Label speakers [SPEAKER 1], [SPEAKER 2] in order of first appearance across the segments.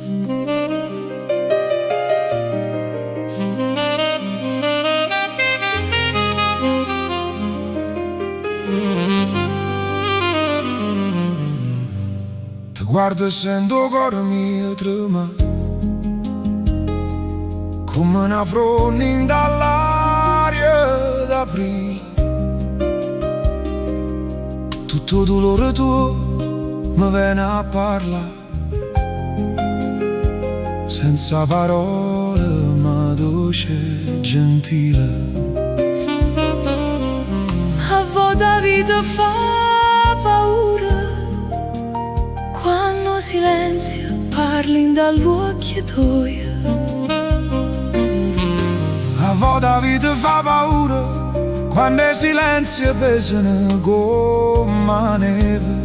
[SPEAKER 1] Ti guardo e sento il cuore mio trema come una fronna dall'aria d'aprile. Tutto dolore tuo mi viene a parlare senza parole, ma dolce e gentile.
[SPEAKER 2] A volte la vita fa paura quando silenzio parli dall'occhio tuoi.
[SPEAKER 1] A volte la vita fa paura quando il silenzio pesano come neve.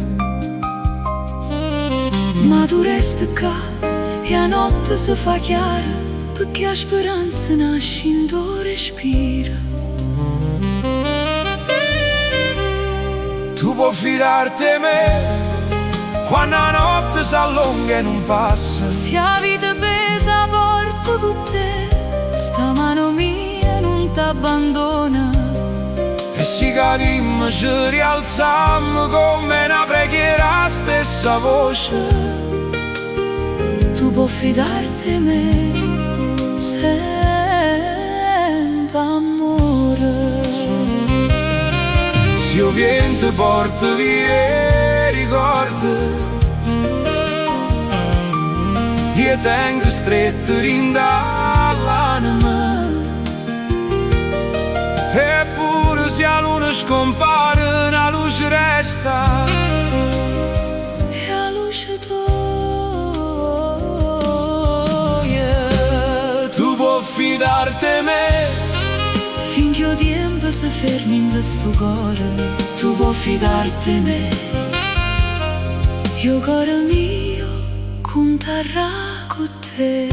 [SPEAKER 2] Ma tu resti qua e la notte si fa chiara, perché la speranza nasce in tuo respiro.
[SPEAKER 1] Tu puoi fidarti di me quando la notte si allunga e non passa.
[SPEAKER 2] Se la vita pesa porta con te, sta mano mia non t'abbandona.
[SPEAKER 1] E si cadimmo ci rialzammo come una preghiera a stessa voce.
[SPEAKER 2] Tu puoi fidarti di me, sempre amore.
[SPEAKER 1] Se io vento porto via i ricordi, io tengo stretto all'anima. Eppure se la luna scompare, la luce resta.
[SPEAKER 2] E la luce tua,
[SPEAKER 1] tu puoi fidarti di me
[SPEAKER 2] finché il tempo si fermi in questo cuore. Tu puoi fidarti di me, io cuore mio conterrà con te.